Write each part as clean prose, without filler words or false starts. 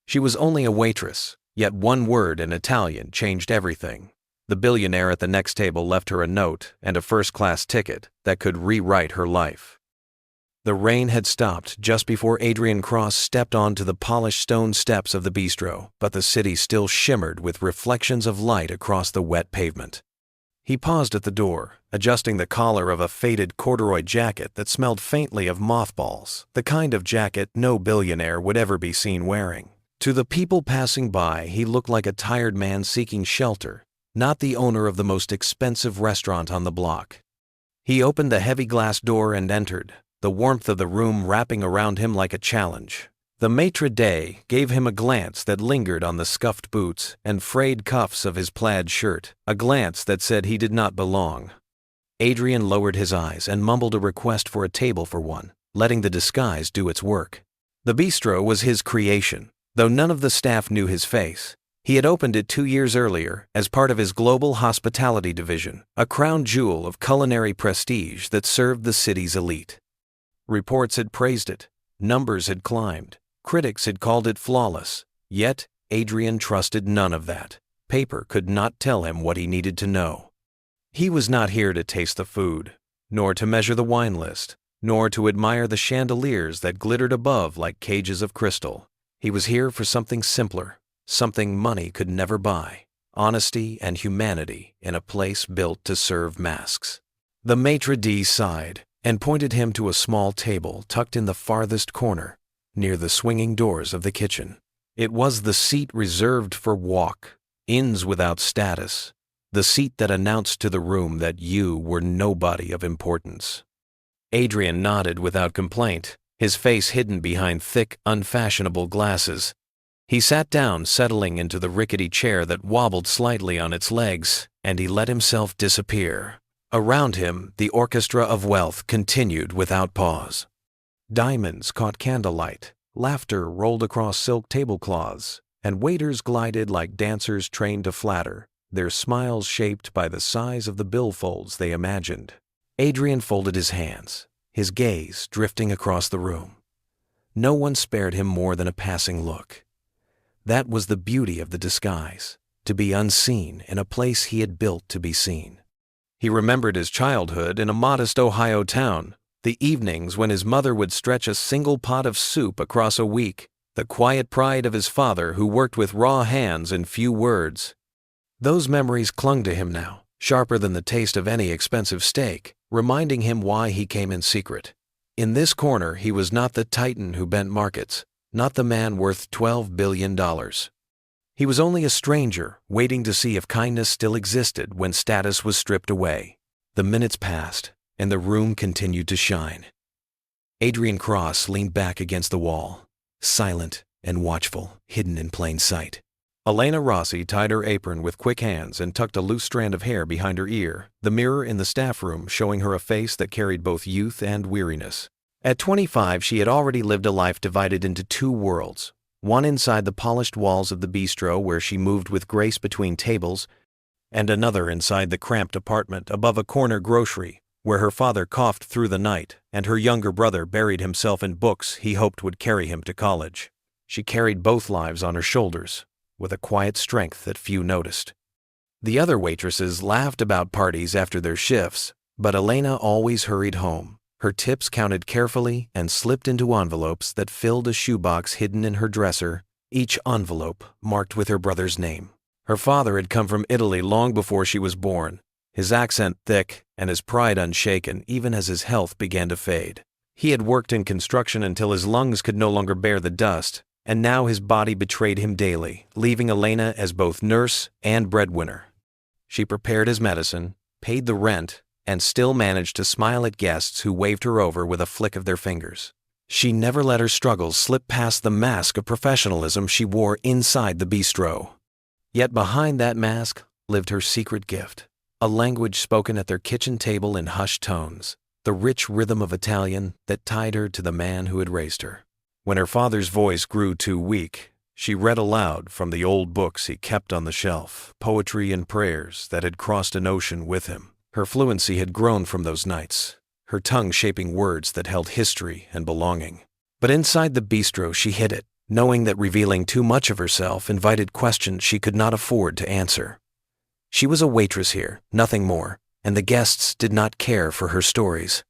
She was only a waitress, yet one word in Italian changed everything. The billionaire at the next table left her a note and a first-class ticket that could rewrite her life. The rain had stopped just before Adrian Cross stepped onto the polished stone steps of the bistro, but the city still shimmered with reflections of light across the wet pavement. He paused at the door, adjusting the collar of a faded corduroy jacket that smelled faintly of mothballs, the kind of jacket no billionaire would ever be seen wearing. To the people passing by, he looked like a tired man seeking shelter, not the owner of the most expensive restaurant on the block. He opened the heavy glass door and entered, the warmth of the room wrapping around him like a challenge. The maitre d' gave him a glance that lingered on the scuffed boots and frayed cuffs of his plaid shirt, a glance that said he did not belong. Adrian lowered his eyes and mumbled a request for a table for one, letting the disguise do its work. The bistro was his creation, though none of the staff knew his face. He had opened it 2 years earlier as part of his global hospitality division, a crown jewel of culinary prestige that served the city's elite. Reports had praised it, numbers had climbed, critics had called it flawless, yet Adrian trusted none of that. Paper could not tell him what he needed to know. He was not here to taste the food, nor to measure the wine list, nor to admire the chandeliers that glittered above like cages of crystal. He was here for something simpler, something money could never buy: honesty and humanity in a place built to serve masks. The maitre d' sighed and pointed him to a small table tucked in the farthest corner, near the swinging doors of the kitchen. It was the seat reserved for walk-ins without status, the seat that announced to the room that you were nobody of importance. Adrian nodded without complaint, his face hidden behind thick, unfashionable glasses. He sat down, settling into the rickety chair that wobbled slightly on its legs, and he let himself disappear. Around him, the orchestra of wealth continued without pause. Diamonds caught candlelight, laughter rolled across silk tablecloths, and waiters glided like dancers trained to flatter, their smiles shaped by the size of the billfolds they imagined. Adrian folded his hands, his gaze drifting across the room. No one spared him more than a passing look. That was the beauty of the disguise, to be unseen in a place he had built to be seen. He remembered his childhood in a modest Ohio town, the evenings when his mother would stretch a single pot of soup across a week, the quiet pride of his father who worked with raw hands and few words. Those memories clung to him now, sharper than the taste of any expensive steak, reminding him why he came in secret. In this corner he was not the titan who bent markets, not the man worth $12 billion. He was only a stranger, waiting to see if kindness still existed when status was stripped away. The minutes passed, and the room continued to shine. Adrian Cross leaned back against the wall, silent and watchful, hidden in plain sight. Elena Rossi tied her apron with quick hands and tucked a loose strand of hair behind her ear, the mirror in the staff room showing her a face that carried both youth and weariness. At 25, she had already lived a life divided into two worlds, one inside the polished walls of the bistro where she moved with grace between tables, and another inside the cramped apartment above a corner grocery where her father coughed through the night and her younger brother buried himself in books he hoped would carry him to college. She carried both lives on her shoulders, with a quiet strength that few noticed. The other waitresses laughed about parties after their shifts, but Elena always hurried home, her tips counted carefully and slipped into envelopes that filled a shoebox hidden in her dresser, each envelope marked with her brother's name. Her father had come from Italy long before she was born, his accent thick and his pride unshaken even as his health began to fade. He had worked in construction until his lungs could no longer bear the dust, and now his body betrayed him daily, leaving Elena as both nurse and breadwinner. She prepared his medicine, paid the rent, and still managed to smile at guests who waved her over with a flick of their fingers. She never let her struggles slip past the mask of professionalism she wore inside the bistro. Yet behind that mask lived her secret gift, a language spoken at their kitchen table in hushed tones, the rich rhythm of Italian that tied her to the man who had raised her. When her father's voice grew too weak, she read aloud from the old books he kept on the shelf, poetry and prayers that had crossed an ocean with him. Her fluency had grown from those nights, her tongue shaping words that held history and belonging. But inside the bistro she hid it, knowing that revealing too much of herself invited questions she could not afford to answer. She was a waitress here, nothing more, and the guests did not care for her stories.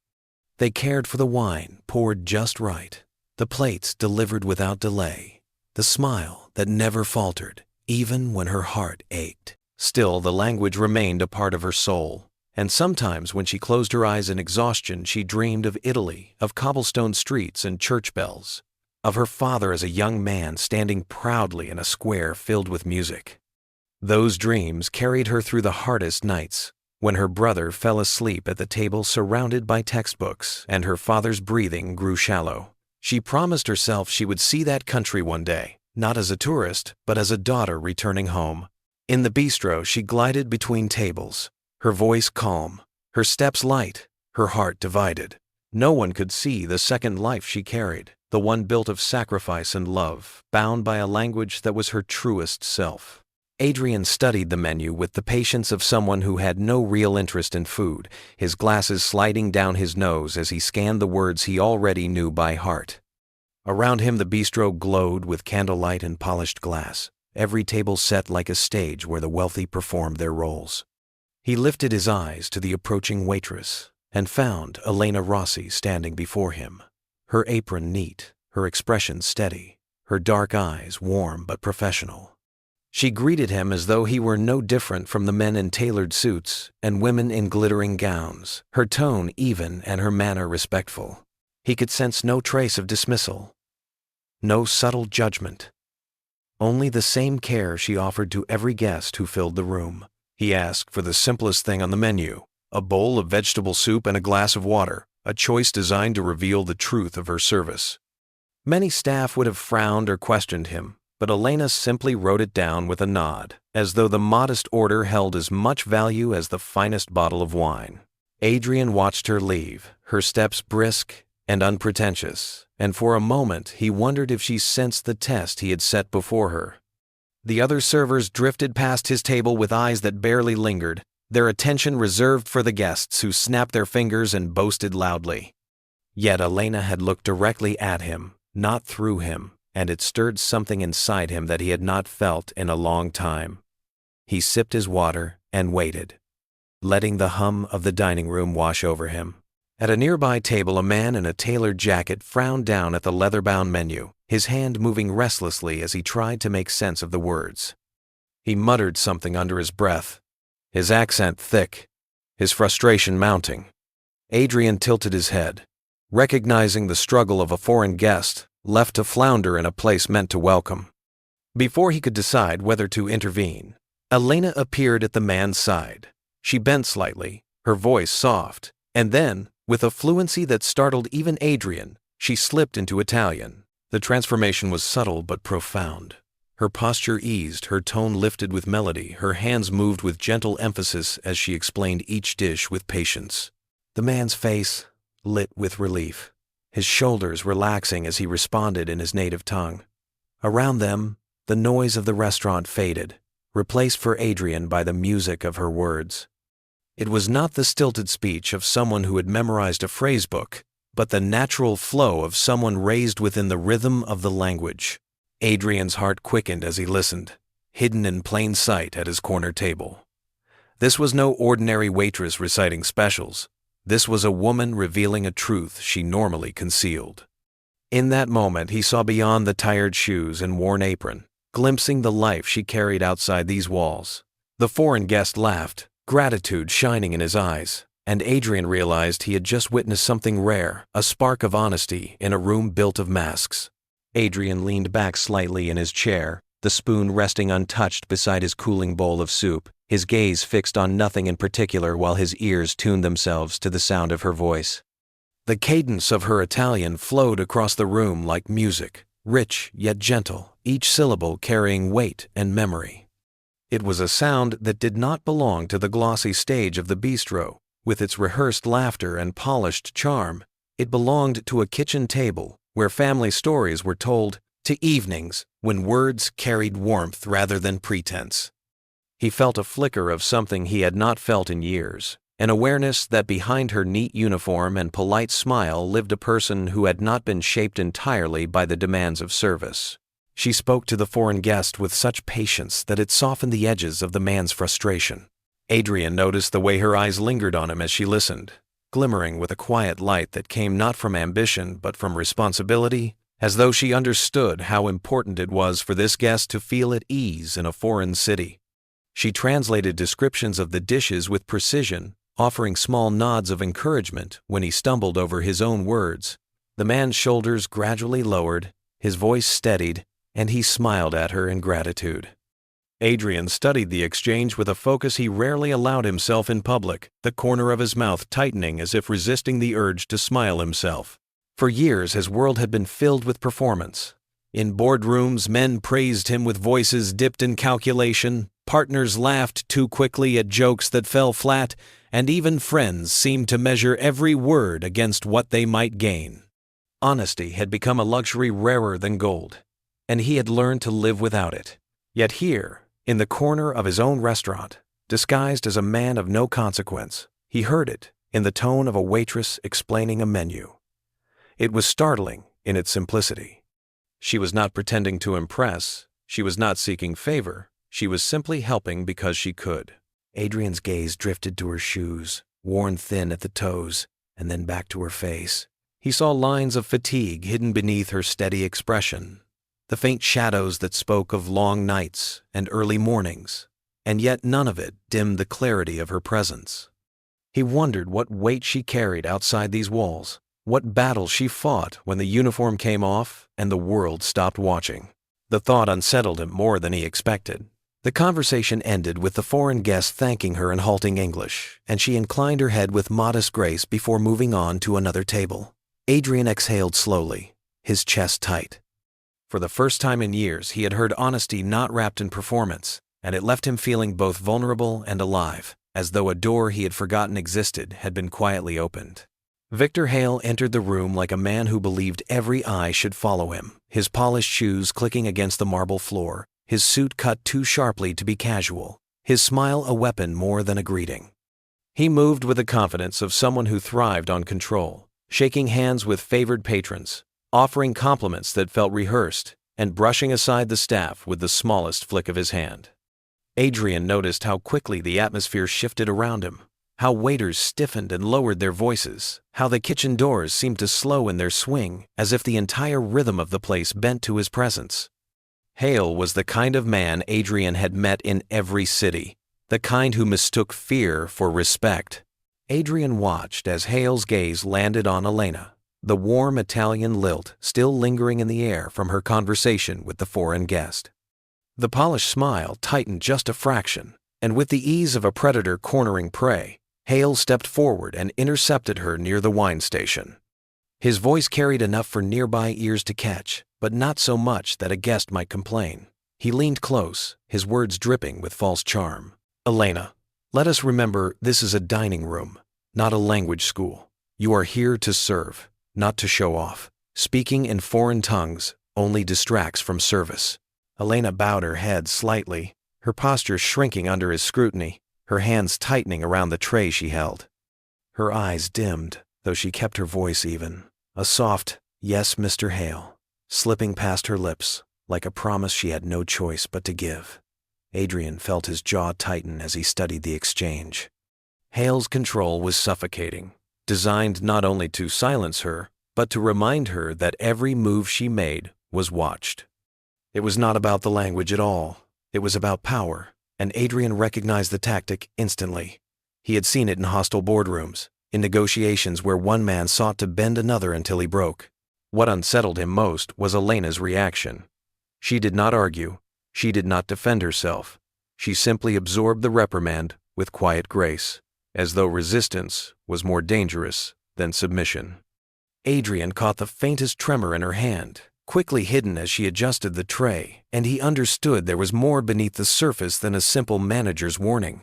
They cared for the wine poured just right, the plates delivered without delay, the smile that never faltered, even when her heart ached. Still, the language remained a part of her soul, and sometimes when she closed her eyes in exhaustion, she dreamed of Italy, of cobblestone streets and church bells, of her father as a young man standing proudly in a square filled with music. Those dreams carried her through the hardest nights, when her brother fell asleep at the table surrounded by textbooks and her father's breathing grew shallow. She promised herself she would see that country one day, not as a tourist, but as a daughter returning home. In the bistro, she glided between tables, her voice calm, her steps light, her heart divided. No one could see the second life she carried, the one built of sacrifice and love, bound by a language that was her truest self. Adrian studied the menu with the patience of someone who had no real interest in food, his glasses sliding down his nose as he scanned the words he already knew by heart. Around him the bistro glowed with candlelight and polished glass, every table set like a stage where the wealthy performed their roles. He lifted his eyes to the approaching waitress and found Elena Rossi standing before him, her apron neat, her expression steady, her dark eyes warm but professional. She greeted him as though he were no different from the men in tailored suits and women in glittering gowns, her tone even and her manner respectful. He could sense no trace of dismissal, no subtle judgment, only the same care she offered to every guest who filled the room. He asked for the simplest thing on the menu, a bowl of vegetable soup and a glass of water, a choice designed to reveal the truth of her service. Many staff would have frowned or questioned him, but Elena simply wrote it down with a nod, as though the modest order held as much value as the finest bottle of wine. Adrian watched her leave, her steps brisk and unpretentious, and for a moment he wondered if she sensed the test he had set before her. The other servers drifted past his table with eyes that barely lingered, their attention reserved for the guests who snapped their fingers and boasted loudly. Yet Elena had looked directly at him, not through him, and it stirred something inside him that he had not felt in a long time. He sipped his water and waited, letting the hum of the dining room wash over him. At a nearby table, a man in a tailored jacket frowned down at the leather-bound menu, his hand moving restlessly as he tried to make sense of the words. He muttered something under his breath, his accent thick, his frustration mounting. Adrian tilted his head, recognizing the struggle of a foreign guest left to flounder in a place meant to welcome. Before he could decide whether to intervene, Elena appeared at the man's side. She bent slightly, her voice soft, and then, with a fluency that startled even Adrian, she slipped into Italian. The transformation was subtle but profound. Her posture eased, her tone lifted with melody, her hands moved with gentle emphasis as she explained each dish with patience. The man's face lit with relief, his shoulders relaxing as he responded in his native tongue. Around them, the noise of the restaurant faded, replaced for Adrian by the music of her words. It was not the stilted speech of someone who had memorized a phrase book, but the natural flow of someone raised within the rhythm of the language. Adrian's heart quickened as he listened, hidden in plain sight at his corner table. This was no ordinary waitress reciting specials. This was a woman revealing a truth she normally concealed. In that moment, he saw beyond the tired shoes and worn apron, glimpsing the life she carried outside these walls. The foreign guest laughed, gratitude shining in his eyes, and Adrian realized he had just witnessed something rare, a spark of honesty in a room built of masks. Adrian leaned back slightly in his chair, the spoon resting untouched beside his cooling bowl of soup, his gaze fixed on nothing in particular while his ears tuned themselves to the sound of her voice. The cadence of her Italian flowed across the room like music, rich yet gentle, each syllable carrying weight and memory. It was a sound that did not belong to the glossy stage of the bistro, with its rehearsed laughter and polished charm. It belonged to a kitchen table where family stories were told, to evenings when words carried warmth rather than pretense. He felt a flicker of something he had not felt in years, an awareness that behind her neat uniform and polite smile lived a person who had not been shaped entirely by the demands of service. She spoke to the foreign guest with such patience that it softened the edges of the man's frustration. Adrian noticed the way her eyes lingered on him as she listened, glimmering with a quiet light that came not from ambition but from responsibility, as though she understood how important it was for this guest to feel at ease in a foreign city. She translated descriptions of the dishes with precision, offering small nods of encouragement when he stumbled over his own words. The man's shoulders gradually lowered, his voice steadied, and he smiled at her in gratitude. Adrian studied the exchange with a focus he rarely allowed himself in public, the corner of his mouth tightening as if resisting the urge to smile himself. For years his world had been filled with performance. In boardrooms, men praised him with voices dipped in calculation, partners laughed too quickly at jokes that fell flat, and even friends seemed to measure every word against what they might gain. Honesty had become a luxury rarer than gold, and he had learned to live without it. Yet here, in the corner of his own restaurant, disguised as a man of no consequence, he heard it in the tone of a waitress explaining a menu. It was startling in its simplicity. She was not pretending to impress, she was not seeking favor, she was simply helping because she could. Adrian's gaze drifted to her shoes, worn thin at the toes, and then back to her face. He saw lines of fatigue hidden beneath her steady expression, the faint shadows that spoke of long nights and early mornings, and yet none of it dimmed the clarity of her presence. He wondered what weight she carried outside these walls, what battles she fought when the uniform came off and the world stopped watching. The thought unsettled him more than he expected. The conversation ended with the foreign guest thanking her in halting English, and she inclined her head with modest grace before moving on to another table. Adrian exhaled slowly, his chest tight. For the first time in years, he had heard honesty not wrapped in performance, and it left him feeling both vulnerable and alive, as though a door he had forgotten existed had been quietly opened. Victor Hale entered the room like a man who believed every eye should follow him, his polished shoes clicking against the marble floor, his suit cut too sharply to be casual, his smile a weapon more than a greeting. He moved with the confidence of someone who thrived on control, shaking hands with favored patrons, offering compliments that felt rehearsed, and brushing aside the staff with the smallest flick of his hand. Adrian noticed how quickly the atmosphere shifted around him, how waiters stiffened and lowered their voices, how the kitchen doors seemed to slow in their swing, as if the entire rhythm of the place bent to his presence. Hale was the kind of man Adrian had met in every city, the kind who mistook fear for respect. Adrian watched as Hale's gaze landed on Elena, the warm Italian lilt still lingering in the air from her conversation with the foreign guest. The polished smile tightened just a fraction, and with the ease of a predator cornering prey, Hale stepped forward and intercepted her near the wine station. His voice carried enough for nearby ears to catch, but not so much that a guest might complain. He leaned close, his words dripping with false charm. "Elena, let us remember this is a dining room, not a language school. You are here to serve, not to show off. Speaking in foreign tongues only distracts from service." Elena bowed her head slightly, her posture shrinking under his scrutiny, her hands tightening around the tray she held. Her eyes dimmed, though she kept her voice even. A soft, "Yes, Mr. Hale," slipping past her lips, like a promise she had no choice but to give. Adrian felt his jaw tighten as he studied the exchange. Hale's control was suffocating, designed not only to silence her, but to remind her that every move she made was watched. It was not about the language at all. It was about power, and Adrian recognized the tactic instantly. He had seen it in hostile boardrooms, in negotiations where one man sought to bend another until he broke. What unsettled him most was Elena's reaction. She did not argue. She did not defend herself. She simply absorbed the reprimand with quiet grace, as though resistance was more dangerous than submission. Adrian caught the faintest tremor in her hand, quickly hidden as she adjusted the tray, and he understood there was more beneath the surface than a simple manager's warning.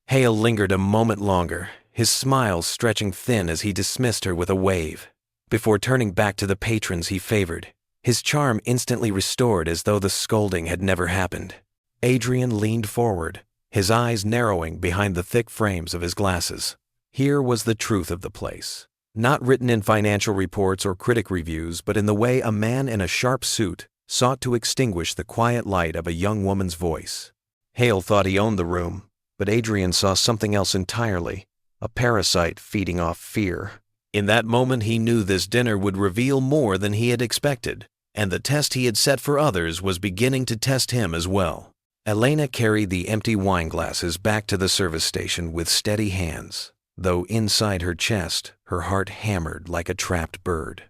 Hale lingered a moment longer, his smile stretching thin as he dismissed her with a wave, before turning back to the patrons he favored, his charm instantly restored as though the scolding had never happened. Adrian leaned forward, his eyes narrowing behind the thick frames of his glasses. Here was the truth of the place, not written in financial reports or critic reviews, but in the way a man in a sharp suit sought to extinguish the quiet light of a young woman's voice. Hale thought he owned the room, but Adrian saw something else entirely, a parasite feeding off fear. In that moment he knew this dinner would reveal more than he had expected, and the test he had set for others was beginning to test him as well. Elena carried the empty wine glasses back to the service station with steady hands, though inside her chest, her heart hammered like a trapped bird.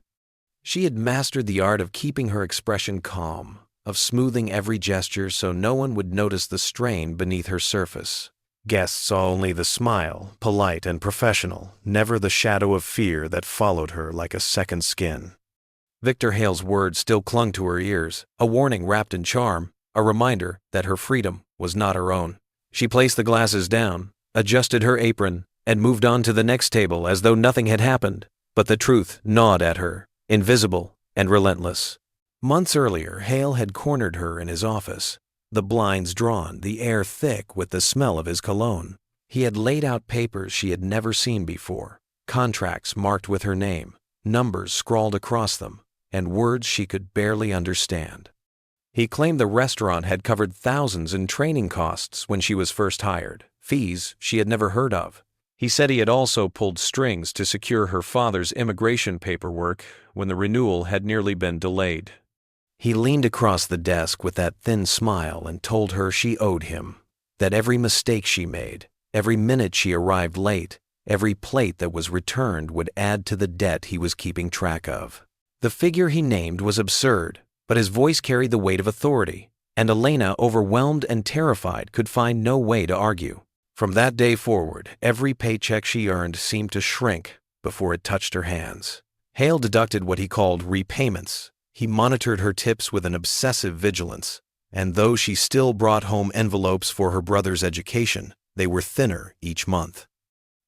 She had mastered the art of keeping her expression calm, of smoothing every gesture so no one would notice the strain beneath her surface. Guests saw only the smile, polite and professional, never the shadow of fear that followed her like a second skin. Victor Hale's words still clung to her ears, a warning wrapped in charm, a reminder that her freedom was not her own. She placed the glasses down, adjusted her apron, and moved on to the next table as though nothing had happened, but the truth gnawed at her, invisible and relentless. Months earlier, Hale had cornered her in his office, the blinds drawn, the air thick with the smell of his cologne. He had laid out papers she had never seen before, contracts marked with her name, numbers scrawled across them, and words she could barely understand. He claimed the restaurant had covered thousands in training costs when she was first hired, fees she had never heard of. He said he had also pulled strings to secure her father's immigration paperwork when the renewal had nearly been delayed. He leaned across the desk with that thin smile and told her she owed him, that every mistake she made, every minute she arrived late, every plate that was returned would add to the debt he was keeping track of. The figure he named was absurd, but his voice carried the weight of authority, and Elena, overwhelmed and terrified, could find no way to argue. From that day forward, every paycheck she earned seemed to shrink before it touched her hands. Hale deducted what he called repayments. He monitored her tips with an obsessive vigilance, and though she still brought home envelopes for her brother's education, they were thinner each month.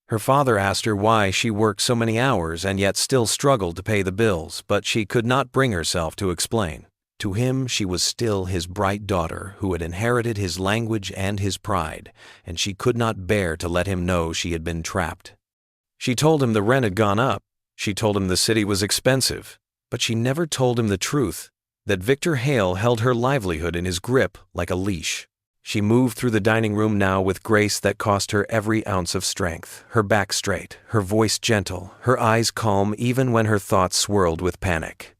Her father asked her why she worked so many hours and yet still struggled to pay the bills, but she could not bring herself to explain. To him, she was still his bright daughter who had inherited his language and his pride, and she could not bear to let him know she had been trapped. She told him the rent had gone up. She told him the city was expensive. But she never told him the truth, that Victor Hale held her livelihood in his grip like a leash. She moved through the dining room now with grace that cost her every ounce of strength, her back straight, her voice gentle, her eyes calm even when her thoughts swirled with panic.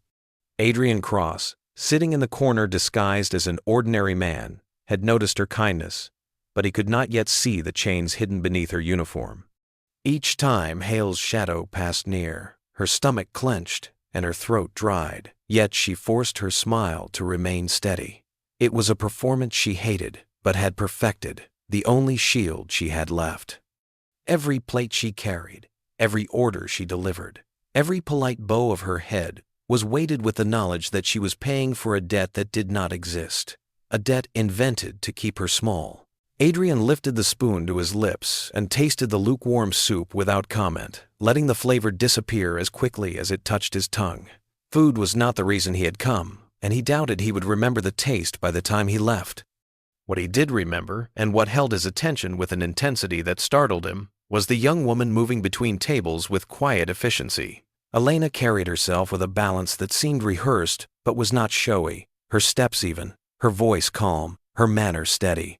Adrian Cross, sitting in the corner disguised as an ordinary man, had noticed her kindness, but he could not yet see the chains hidden beneath her uniform. Each time Hale's shadow passed near, her stomach clenched, and her throat dried, yet she forced her smile to remain steady. It was a performance she hated, but had perfected, the only shield she had left. Every plate she carried, every order she delivered, every polite bow of her head was weighted with the knowledge that she was paying for a debt that did not exist, a debt invented to keep her small. Adrian lifted the spoon to his lips and tasted the lukewarm soup without comment, letting the flavor disappear as quickly as it touched his tongue. Food was not the reason he had come, and he doubted he would remember the taste by the time he left. What he did remember, and what held his attention with an intensity that startled him, was the young woman moving between tables with quiet efficiency. Elena carried herself with a balance that seemed rehearsed but was not showy, her steps even, her voice calm, her manner steady.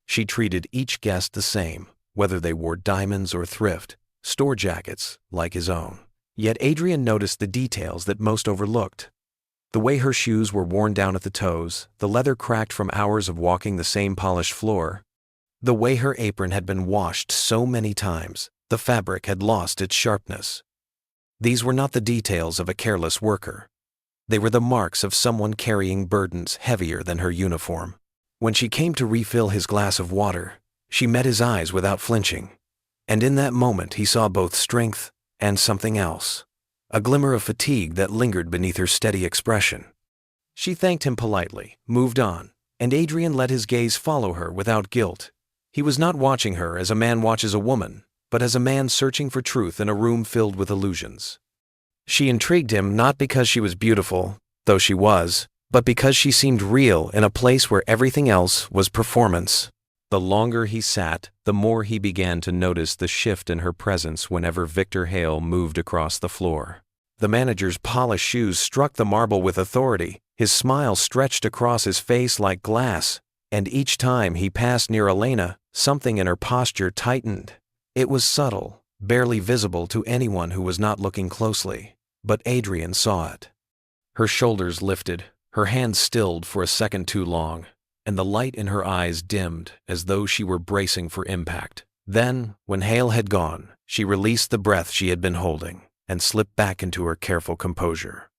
She treated each guest the same, whether they wore diamonds or thrift, store jackets like his own. Yet Adrian noticed the details that most overlooked. The way her shoes were worn down at the toes, the leather cracked from hours of walking the same polished floor. The way her apron had been washed so many times, the fabric had lost its sharpness. These were not the details of a careless worker. They were the marks of someone carrying burdens heavier than her uniform. When she came to refill his glass of water, she met his eyes without flinching, and in that moment he saw both strength and something else, a glimmer of fatigue that lingered beneath her steady expression. She thanked him politely, moved on, and Adrian let his gaze follow her without guilt. He was not watching her as a man watches a woman, but as a man searching for truth in a room filled with illusions. She intrigued him not because she was beautiful, though she was, but because she seemed real in a place where everything else was performance. The longer he sat, the more he began to notice the shift in her presence whenever Victor Hale moved across the floor. The manager's polished shoes struck the marble with authority, His smile stretched across his face like glass, and each time he passed near Elena, something in her posture tightened. It was subtle, barely visible to anyone who was not looking closely, but Adrian saw it. Her shoulders lifted, her hands stilled for a second too long, and the light in her eyes dimmed as though she were bracing for impact. Then, when Hale had gone, she released the breath she had been holding and slipped back into her careful composure.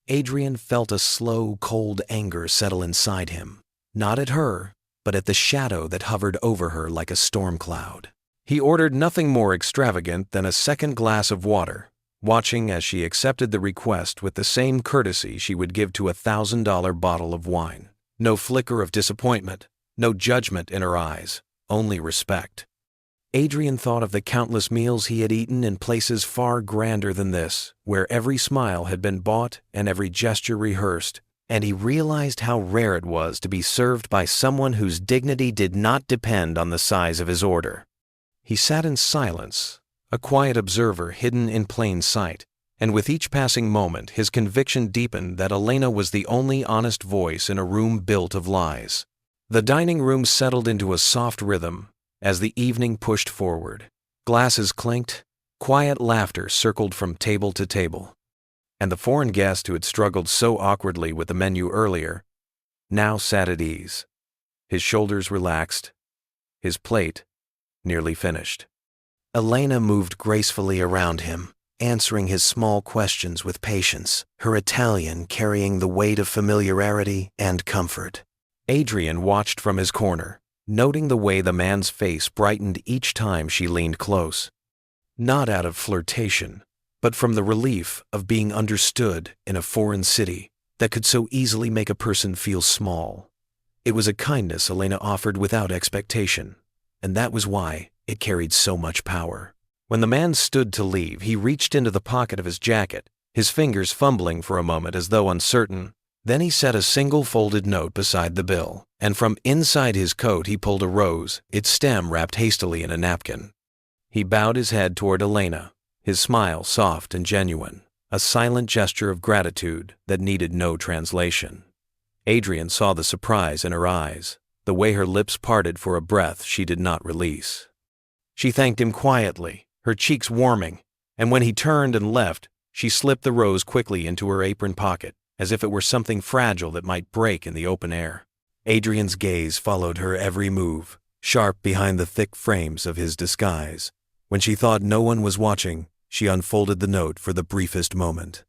Adrian felt a slow, cold anger settle inside him, not at her, but at the shadow that hovered over her like a storm cloud. He ordered nothing more extravagant than a second glass of water, watching as she accepted the request with the same courtesy she would give to $1,000 bottle of wine. No flicker of disappointment, no judgment in her eyes, only respect. Adrian thought of the countless meals he had eaten in places far grander than this, where every smile had been bought and every gesture rehearsed, and he realized how rare it was to be served by someone whose dignity did not depend on the size of his order. He sat in silence, a quiet observer hidden in plain sight, and with each passing moment his conviction deepened that Elena was the only honest voice in a room built of lies. The dining room settled into a soft rhythm as the evening pushed forward. Glasses clinked, quiet laughter circled from table to table, and the foreign guest who had struggled so awkwardly with the menu earlier now sat at ease, his shoulders relaxed, his plate nearly finished. Elena moved gracefully around him, answering his small questions with patience, her Italian carrying the weight of familiarity and comfort. Adrian watched from his corner, noting the way the man's face brightened each time she leaned close. Not out of flirtation, but from the relief of being understood in a foreign city that could so easily make a person feel small. It was a kindness Elena offered without expectation, and that was why it carried so much power. When the man stood to leave, he reached into the pocket of his jacket, his fingers fumbling for a moment as though uncertain. Then he set a single folded note beside the bill, and from inside his coat he pulled a rose, its stem wrapped hastily in a napkin. He bowed his head toward Elena, his smile soft and genuine, a silent gesture of gratitude that needed no translation. Adrian saw the surprise in her eyes, the way her lips parted for a breath she did not release. She thanked him quietly, her cheeks warming, and when he turned and left, she slipped the rose quickly into her apron pocket, as if it were something fragile that might break in the open air. Adrian's gaze followed her every move, sharp behind the thick frames of his disguise. When she thought no one was watching, she unfolded the note for the briefest moment.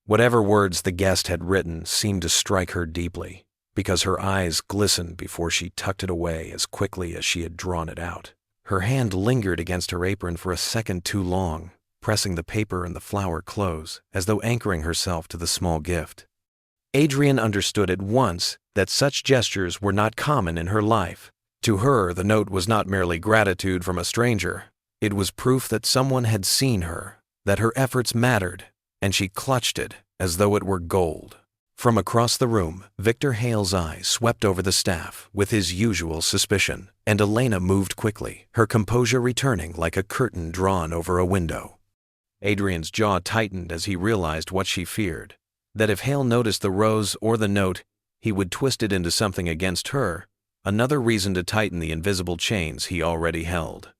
Whatever words the guest had written seemed to strike her deeply, because her eyes glistened before she tucked it away as quickly as she had drawn it out. Her hand lingered against her apron for a second too long, pressing the paper and the flower close, as though anchoring herself to the small gift. Adrian understood at once that such gestures were not common in her life. To her, the note was not merely gratitude from a stranger. It was proof that someone had seen her, that her efforts mattered, and she clutched it as though it were gold. From across the room, Victor Hale's eyes swept over the staff with his usual suspicion, and Elena moved quickly, her composure returning like a curtain drawn over a window. Adrian's jaw tightened as he realized what she feared, that if Hale noticed the rose or the note, he would twist it into something against her, another reason to tighten the invisible chains he already held.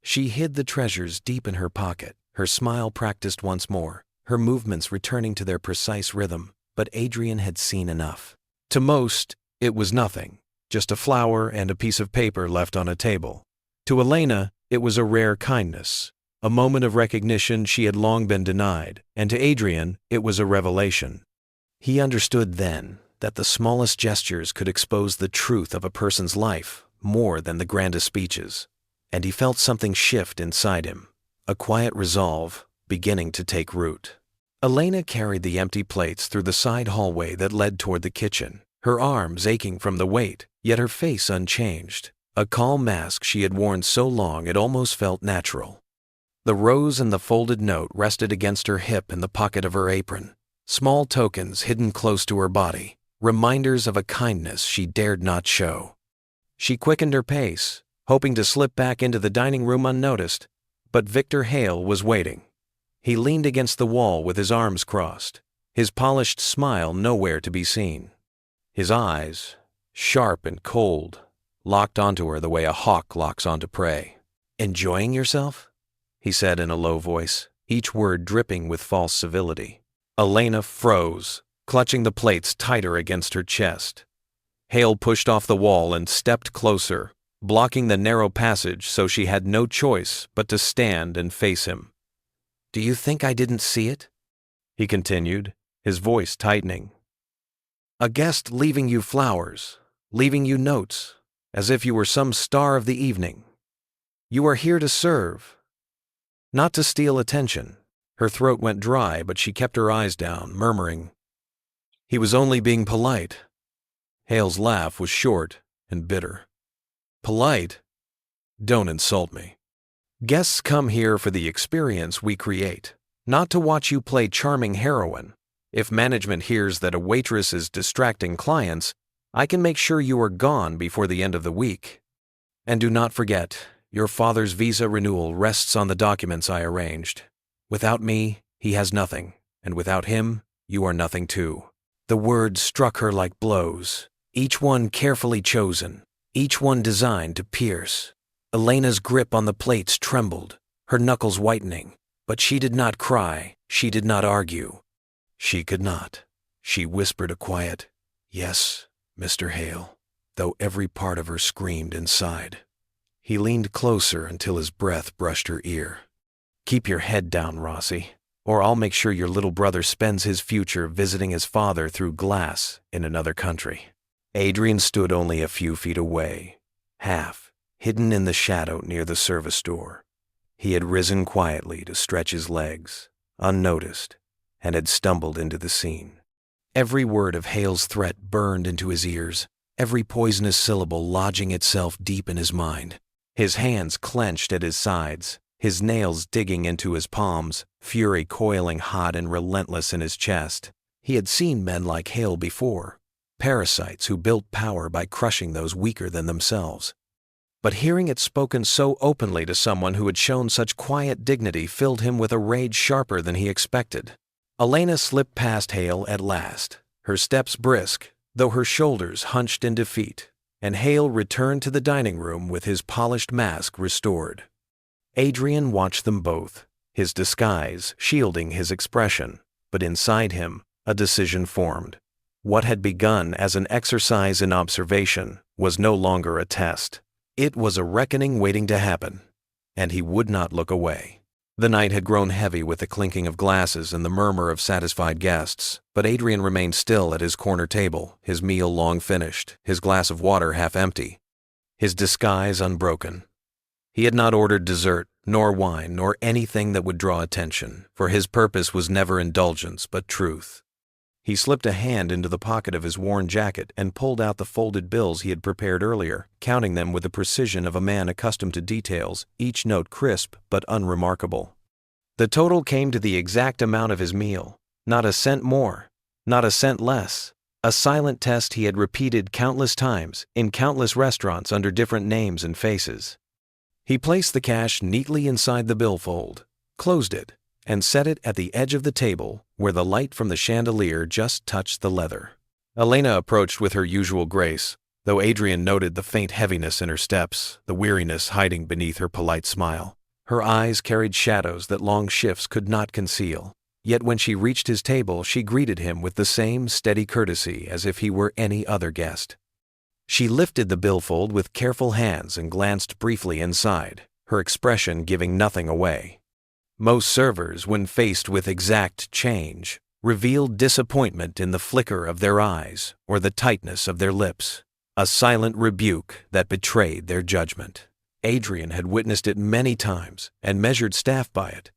She hid the treasures deep in her pocket, her smile practiced once more, her movements returning to their precise rhythm, but Adrian had seen enough. To most, it was nothing, just a flower and a piece of paper left on a table. To Elena, it was a rare kindness, a moment of recognition she had long been denied, and to Adrian, it was a revelation. He understood then that the smallest gestures could expose the truth of a person's life more than the grandest speeches, and he felt something shift inside him, a quiet resolve beginning to take root. Elena carried the empty plates through the side hallway that led toward the kitchen, her arms aching from the weight, yet her face unchanged, a calm mask she had worn so long it almost felt natural. The rose and the folded note rested against her hip in the pocket of her apron, small tokens hidden close to her body, reminders of a kindness she dared not show. She quickened her pace, hoping to slip back into the dining room unnoticed, but Victor Hale was waiting. He leaned against the wall with his arms crossed, his polished smile nowhere to be seen. His eyes, sharp and cold, locked onto her the way a hawk locks onto prey. "Enjoying yourself?" he said in a low voice, each word dripping with false civility. Elena froze, clutching the plates tighter against her chest. Hale pushed off the wall and stepped closer, blocking the narrow passage so she had no choice but to stand and face him. "Do you think I didn't see it?" he continued, his voice tightening. "A guest leaving you flowers, leaving you notes, as if you were some star of the evening. You are here to serve, not to steal attention." Her throat went dry, but she kept her eyes down, murmuring, "He was only being polite." Hale's laugh was short and bitter. "Polite? Don't insult me. Guests come here for the experience we create, not to watch you play charming heroine. If management hears that a waitress is distracting clients, I can make sure you are gone before the end of the week. And do not forget, your father's visa renewal rests on the documents I arranged. Without me, he has nothing, and without him, you are nothing too." The words struck her like blows, each one carefully chosen, each one designed to pierce. Elena's grip on the plates trembled, her knuckles whitening, but she did not cry, she did not argue. She could not. She whispered a quiet, "Yes, Mr. Hale," though every part of her screamed inside. He leaned closer until his breath brushed her ear. "Keep your head down, Rossi, or I'll make sure your little brother spends his future visiting his father through glass in another country." Adrian stood only a few feet away, half hidden in the shadow near the service door. He had risen quietly to stretch his legs, unnoticed, and had stumbled into the scene. Every word of Hale's threat burned into his ears, every poisonous syllable lodging itself deep in his mind. His hands clenched at his sides, his nails digging into his palms, fury coiling hot and relentless in his chest. He had seen men like Hale before, parasites who built power by crushing those weaker than themselves. But hearing it spoken so openly to someone who had shown such quiet dignity filled him with a rage sharper than he expected. Elena slipped past Hale at last, her steps brisk, though her shoulders hunched in defeat, and Hale returned to the dining room with his polished mask restored. Adrian watched them both, his disguise shielding his expression, but inside him, a decision formed. What had begun as an exercise in observation was no longer a test. It was a reckoning waiting to happen, and he would not look away. The night had grown heavy with the clinking of glasses and the murmur of satisfied guests, but Adrian remained still at his corner table, his meal long finished, his glass of water half empty, his disguise unbroken. He had not ordered dessert, nor wine, nor anything that would draw attention, for his purpose was never indulgence but truth. He slipped a hand into the pocket of his worn jacket and pulled out the folded bills he had prepared earlier, counting them with the precision of a man accustomed to details, each note crisp but unremarkable. The total came to the exact amount of his meal, not a cent more, not a cent less, a silent test he had repeated countless times in countless restaurants under different names and faces. He placed the cash neatly inside the billfold, closed it, and set it at the edge of the table where the light from the chandelier just touched the leather. Elena approached with her usual grace, though Adrian noted the faint heaviness in her steps, the weariness hiding beneath her polite smile. Her eyes carried shadows that long shifts could not conceal, yet when she reached his table she greeted him with the same steady courtesy as if he were any other guest. She lifted the billfold with careful hands and glanced briefly inside, her expression giving nothing away. Most servers, when faced with exact change, revealed disappointment in the flicker of their eyes or the tightness of their lips, a silent rebuke that betrayed their judgment. Adrian had witnessed it many times and measured staff by it.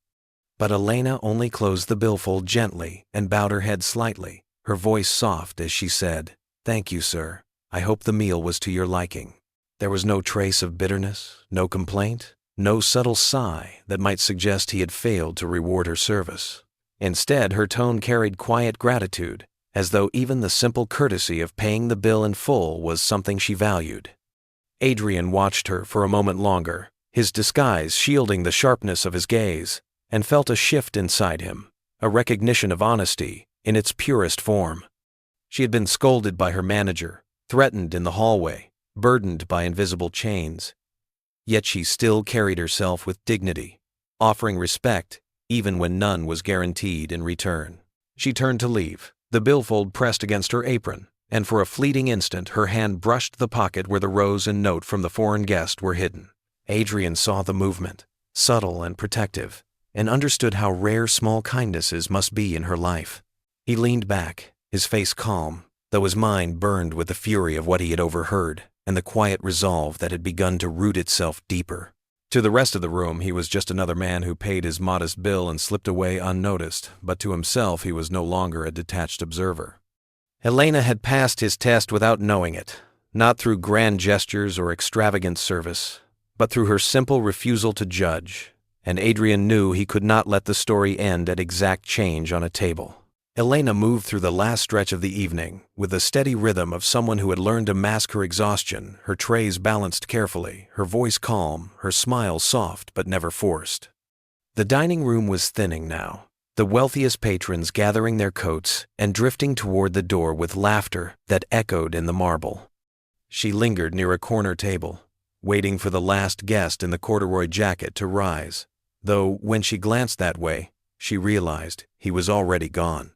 But Elena only closed the billfold gently and bowed her head slightly, her voice soft as she said, "Thank you, sir. I hope the meal was to your liking." There was no trace of bitterness, no complaint, no subtle sigh that might suggest he had failed to reward her service. Instead, her tone carried quiet gratitude, as though even the simple courtesy of paying the bill in full was something she valued. Adrian watched her for a moment longer, his disguise shielding the sharpness of his gaze, and felt a shift inside him, a recognition of honesty, in its purest form. She had been scolded by her manager, threatened in the hallway, burdened by invisible chains. Yet she still carried herself with dignity, offering respect even when none was guaranteed in return. She turned to leave, the billfold pressed against her apron, and for a fleeting instant her hand brushed the pocket where the rose and note from the foreign guest were hidden. Adrian saw the movement, subtle and protective, and understood how rare small kindnesses must be in her life. He leaned back, his face calm, though his mind burned with the fury of what he had overheard and the quiet resolve that had begun to root itself deeper. To the rest of the room, he was just another man who paid his modest bill and slipped away unnoticed, but to himself he was no longer a detached observer. Elena had passed his test without knowing it, not through grand gestures or extravagant service, but through her simple refusal to judge, and Adrian knew he could not let the story end at exact change on a table. Elena moved through the last stretch of the evening with the steady rhythm of someone who had learned to mask her exhaustion, her trays balanced carefully, her voice calm, her smile soft but never forced. The dining room was thinning now, the wealthiest patrons gathering their coats and drifting toward the door with laughter that echoed in the marble. She lingered near a corner table, waiting for the last guest in the corduroy jacket to rise, though when she glanced that way, she realized he was already gone.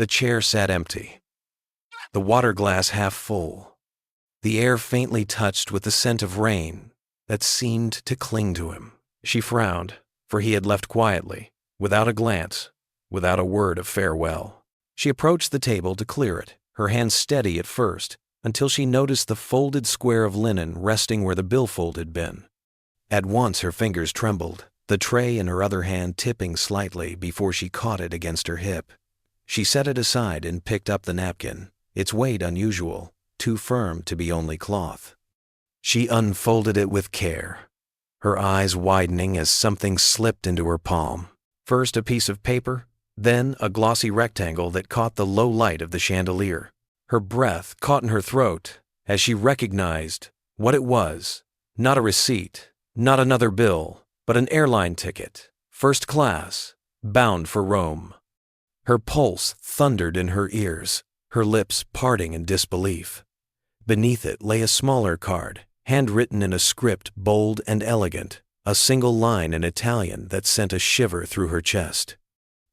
The chair sat empty, the water glass half full, the air faintly touched with the scent of rain that seemed to cling to him. She frowned, for he had left quietly, without a glance, without a word of farewell. She approached the table to clear it, her hands steady at first, until she noticed the folded square of linen resting where the billfold had been. At once her fingers trembled, the tray in her other hand tipping slightly before she caught it against her hip. She set it aside and picked up the napkin, its weight unusual, too firm to be only cloth. She unfolded it with care, her eyes widening as something slipped into her palm. First a piece of paper, then a glossy rectangle that caught the low light of the chandelier. Her breath caught in her throat as she recognized what it was. Not a receipt, not another bill, but an airline ticket, first class, bound for Rome. Her pulse thundered in her ears, her lips parting in disbelief. Beneath it lay a smaller card, handwritten in a script bold and elegant, a single line in Italian that sent a shiver through her chest.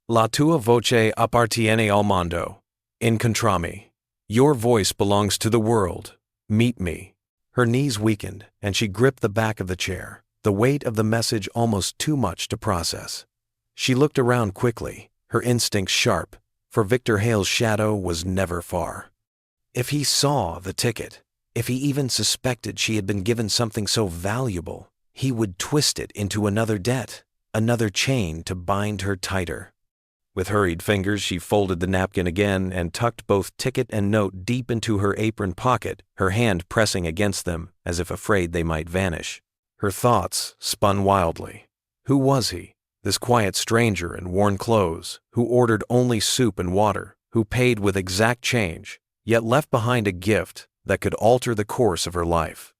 La tua voce appartiene al mondo. Incontrami. Your voice belongs to the world. Meet me. Her knees weakened, and she gripped the back of the chair, the weight of the message almost too much to process. She looked around quickly, her instincts sharp, for Victor Hale's shadow was never far. If he saw the ticket, if he even suspected she had been given something so valuable, he would twist it into another debt, another chain to bind her tighter. With hurried fingers, she folded the napkin again and tucked both ticket and note deep into her apron pocket, her hand pressing against them as if afraid they might vanish. Her thoughts spun wildly. Who was he? This quiet stranger in worn clothes, who ordered only soup and water, who paid with exact change, yet left behind a gift that could alter the course of her life.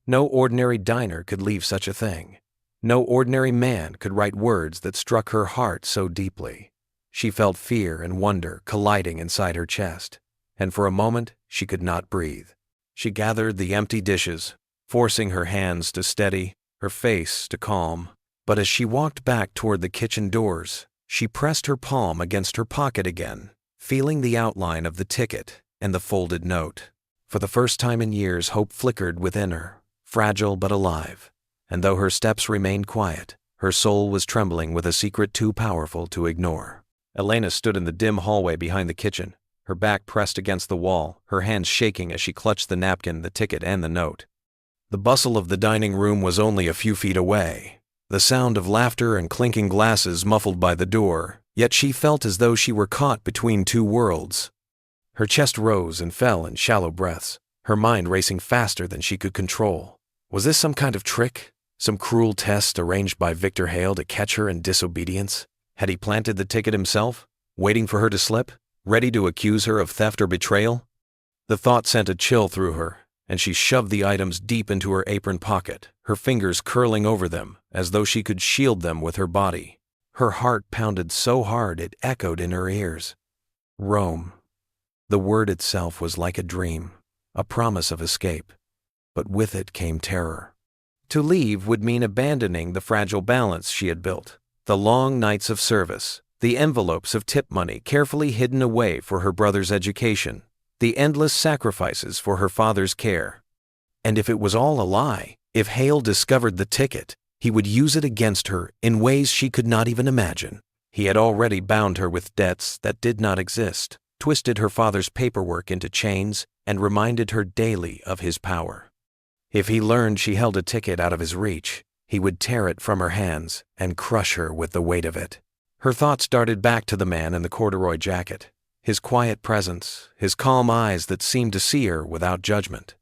No ordinary diner could leave such a thing. No ordinary man could write words that struck her heart so deeply. She felt fear and wonder colliding inside her chest, and for a moment she could not breathe. She gathered the empty dishes, forcing her hands to steady, her face to calm. But as she walked back toward the kitchen doors, she pressed her palm against her pocket again, feeling the outline of the ticket and the folded note. For the first time in years, hope flickered within her, fragile but alive, and though her steps remained quiet, her soul was trembling with a secret too powerful to ignore. Elena stood in the dim hallway behind the kitchen, her back pressed against the wall, her hands shaking as she clutched the napkin, the ticket, and the note. The bustle of the dining room was only a few feet away, the sound of laughter and clinking glasses muffled by the door, yet she felt as though she were caught between two worlds. Her chest rose and fell in shallow breaths, her mind racing faster than she could control. Was this some kind of trick? Some cruel test arranged by Victor Hale to catch her in disobedience? Had he planted the ticket himself, waiting for her to slip, ready to accuse her of theft or betrayal? The thought sent a chill through her, and she shoved the items deep into her apron pocket, her fingers curling over them as though she could shield them with her body. Her heart pounded so hard it echoed in her ears. Rome. The word itself was like a dream, a promise of escape. But with it came terror. To leave would mean abandoning the fragile balance she had built, the long nights of service, the envelopes of tip money carefully hidden away for her brother's education, the endless sacrifices for her father's care. And if it was all a lie, if Hale discovered the ticket, he would use it against her in ways she could not even imagine. He had already bound her with debts that did not exist, twisted her father's paperwork into chains, and reminded her daily of his power. If he learned she held a ticket out of his reach, he would tear it from her hands and crush her with the weight of it. Her thoughts darted back to the man in the corduroy jacket, his quiet presence, his calm eyes that seemed to see her without judgment.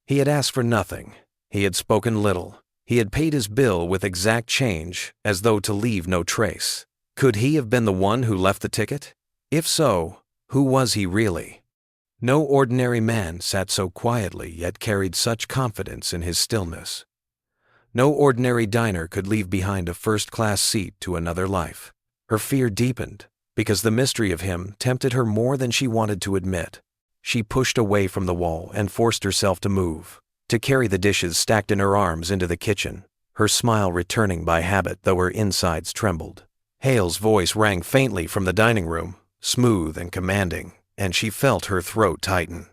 He had asked for nothing. He had spoken little. He had paid his bill with exact change, as though to leave no trace. Could he have been the one who left the ticket? If so, who was he really? No ordinary man sat so quietly yet carried such confidence in his stillness. No ordinary diner could leave behind a first-class seat to another life. Her fear deepened, because the mystery of him tempted her more than she wanted to admit. She pushed away from the wall and forced herself to move, to carry the dishes stacked in her arms into the kitchen, her smile returning by habit though her insides trembled. Hale's voice rang faintly from the dining room, smooth and commanding, and she felt her throat tighten.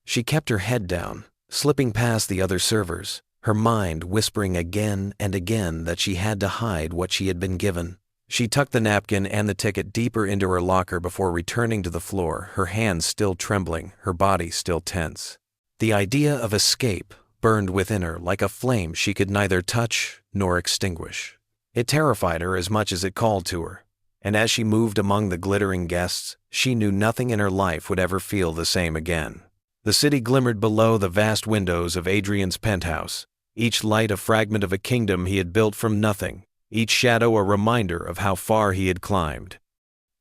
She kept her head down, slipping past the other servers, her mind whispering again and again that she had to hide what she had been given. She tucked the napkin and the ticket deeper into her locker before returning to the floor, her hands still trembling, her body still tense. The idea of escape burned within her like a flame she could neither touch nor extinguish. It terrified her as much as it called to her, and as she moved among the glittering guests, she knew nothing in her life would ever feel the same again. The city glimmered below the vast windows of Adrian's penthouse, each light a fragment of a kingdom he had built from nothing, each shadow a reminder of how far he had climbed.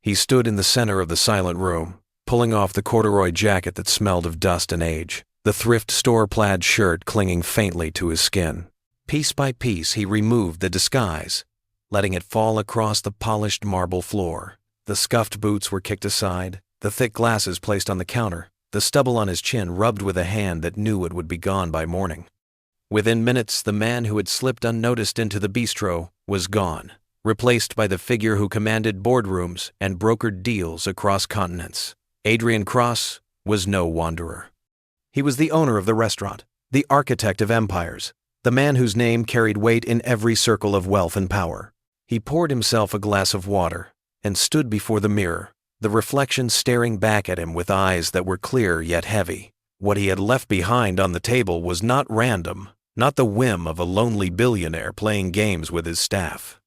He stood in the center of the silent room, pulling off the corduroy jacket that smelled of dust and age, the thrift store-plaid shirt clinging faintly to his skin. Piece by piece he removed the disguise, letting it fall across the polished marble floor. The scuffed boots were kicked aside, the thick glasses placed on the counter, the stubble on his chin rubbed with a hand that knew it would be gone by morning. Within minutes, the man who had slipped unnoticed into the bistro was gone, replaced by the figure who commanded boardrooms and brokered deals across continents. Adrian Cross was no wanderer. He was the owner of the restaurant, the architect of empires, the man whose name carried weight in every circle of wealth and power. He poured himself a glass of water and stood before the mirror, the reflection staring back at him with eyes that were clear yet heavy. What he had left behind on the table was not random, not the whim of a lonely billionaire playing games with his staff.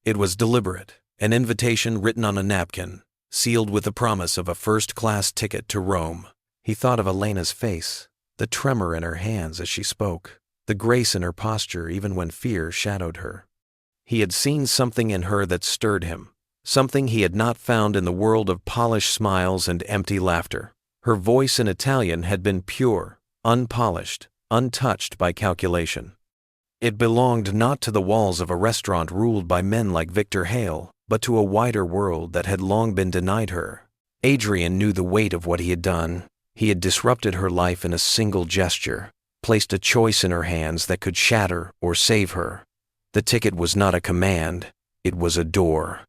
It was deliberate, an invitation written on a napkin, sealed with the promise of a first-class ticket to Rome. He thought of Elena's face, the tremor in her hands as she spoke, the grace in her posture even when fear shadowed her. He had seen something in her that stirred him, something he had not found in the world of polished smiles and empty laughter. Her voice in Italian had been pure, unpolished, untouched by calculation. It belonged not to the walls of a restaurant ruled by men like Victor Hale, but to a wider world that had long been denied her. Adrian knew the weight of what he had done. He had disrupted her life in a single gesture, placed a choice in her hands that could shatter or save her. The ticket was not a command, it was a door.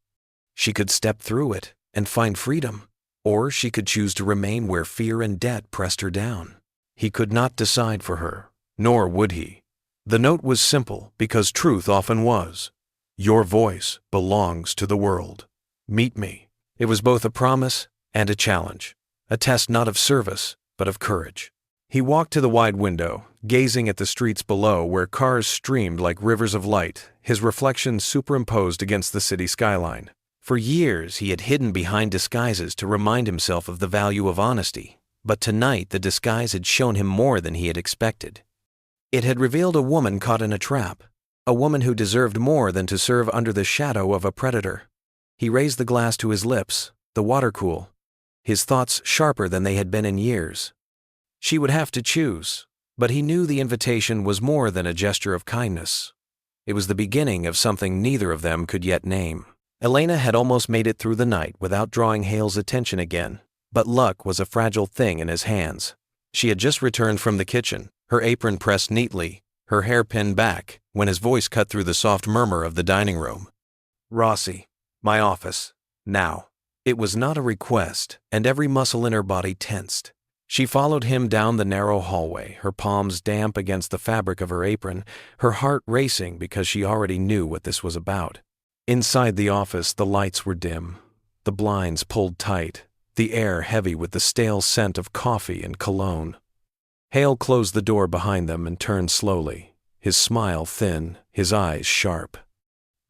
She could step through it and find freedom, or she could choose to remain where fear and debt pressed her down. He could not decide for her, nor would he. The note was simple because truth often was. Your voice belongs to the world. Meet me. It was both a promise and a challenge, a test not of service, but of courage. He walked to the wide window, gazing at the streets below where cars streamed like rivers of light, his reflection superimposed against the city skyline. For years he had hidden behind disguises to remind himself of the value of honesty, but tonight the disguise had shown him more than he had expected. It had revealed a woman caught in a trap, a woman who deserved more than to serve under the shadow of a predator. He raised the glass to his lips, the water cool, his thoughts sharper than they had been in years. She would have to choose, but he knew the invitation was more than a gesture of kindness. It was the beginning of something neither of them could yet name. Elena had almost made it through the night without drawing Hale's attention again, But luck was a fragile thing in his hands. She had just returned from the kitchen, her apron pressed neatly, her hair pinned back, when his voice cut through the soft murmur of the dining room. "Rossi, my office. Now." It was not a request, and every muscle in her body tensed. She followed him down the narrow hallway, her palms damp against the fabric of her apron, her heart racing because she already knew what this was about. Inside the office, the lights were dim, the blinds pulled tight, the air heavy with the stale scent of coffee and cologne. Hale closed the door behind them and turned slowly, his smile thin, his eyes sharp.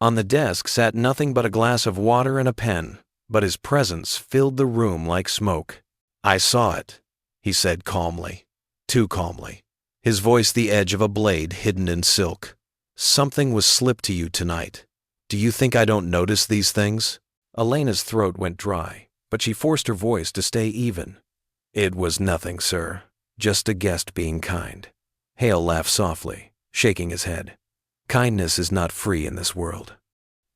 On the desk sat nothing but a glass of water and a pen, but his presence filled the room like smoke. "I saw it," he said calmly, too calmly, his voice the edge of a blade hidden in silk. "Something was slipped to you tonight. Do you think I don't notice these things?" Elena's throat went dry, but she forced her voice to stay even. "It was nothing, sir. Just a guest being kind." Hale laughed softly, shaking his head. "Kindness is not free in this world."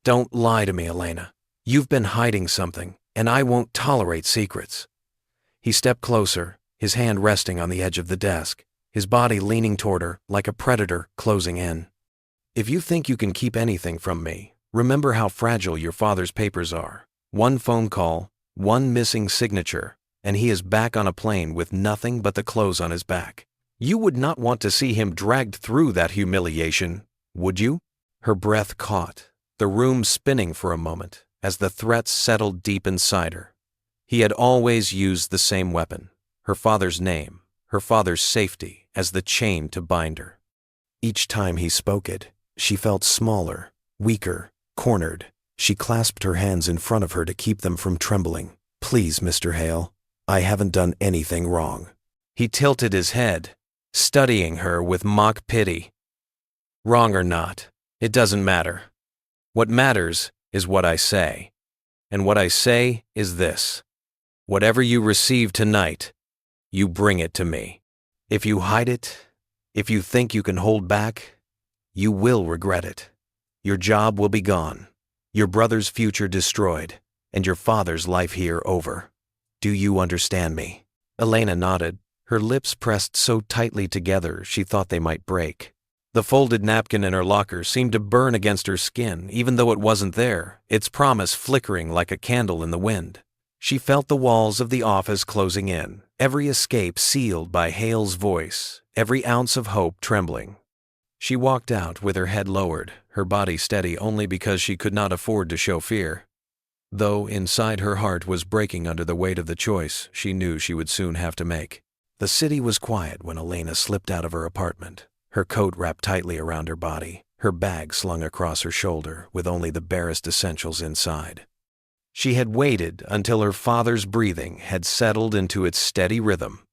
"Don't lie to me, Elena. You've been hiding something, and I won't tolerate secrets." He stepped closer, his hand resting on the edge of the desk, his body leaning toward her like a predator closing in. "If you think you can keep anything from me, remember how fragile your father's papers are. One phone call, one missing signature, and he is back on a plane with nothing but the clothes on his back. You would not want to see him dragged through that humiliation, would you?" Her breath caught, the room spinning for a moment as the threats settled deep inside her. He had always used the same weapon, her father's name, her father's safety, as the chain to bind her. Each time he spoke it, she felt smaller, weaker, cornered. She clasped her hands in front of her to keep them from trembling. "Please, Mr. Hale, I haven't done anything wrong." He tilted his head, studying her with mock pity. "Wrong or not, it doesn't matter. What matters is what I say. And what I say is this. Whatever you receive tonight, you bring it to me. If you hide it, if you think you can hold back, you will regret it. Your job will be gone, your brother's future destroyed, and your father's life here over. Do you understand me?" Elena nodded, her lips pressed so tightly together she thought they might break. The folded napkin in her locker seemed to burn against her skin, even though it wasn't there, its promise flickering like a candle in the wind. She felt the walls of the office closing in, every escape sealed by Hale's voice, every ounce of hope trembling. She walked out with her head lowered, her body steady only because she could not afford to show fear. Though inside her heart was breaking under the weight of the choice she knew she would soon have to make. The city was quiet when Elena slipped out of her apartment, her coat wrapped tightly around her body, her bag slung across her shoulder with only the barest essentials inside. She had waited until her father's breathing had settled into its steady rhythm,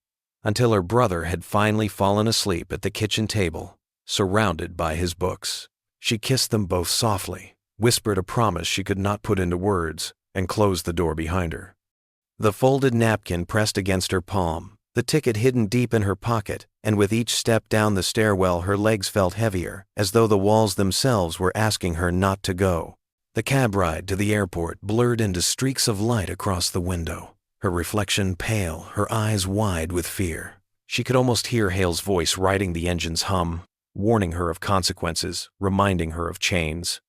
until her brother had finally fallen asleep at the kitchen table, surrounded by his books. She kissed them both softly, whispered a promise she could not put into words, and closed the door behind her. The folded napkin pressed against her palm, the ticket hidden deep in her pocket, and with each step down the stairwell her legs felt heavier, as though the walls themselves were asking her not to go. The cab ride to the airport blurred into streaks of light across the window, her reflection pale, her eyes wide with fear. She could almost hear Hale's voice writing the engine's hum, warning her of consequences, reminding her of chains.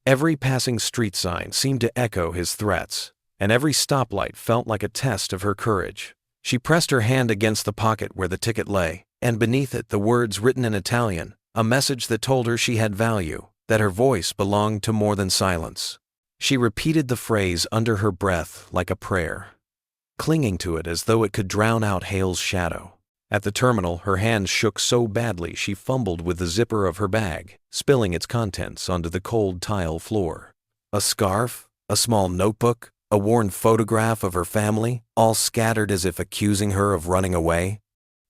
Every passing street sign seemed to echo his threats, and every stoplight felt like a test of her courage. She pressed her hand against the pocket where the ticket lay, and beneath it the words written in Italian, a message that told her she had value, that her voice belonged to more than silence. She repeated the phrase under her breath like a prayer, clinging to it as though it could drown out Hale's shadow. At the terminal, her hands shook so badly she fumbled with the zipper of her bag, spilling its contents onto the cold tile floor. A scarf, a small notebook, a worn photograph of her family, all scattered as if accusing her of running away.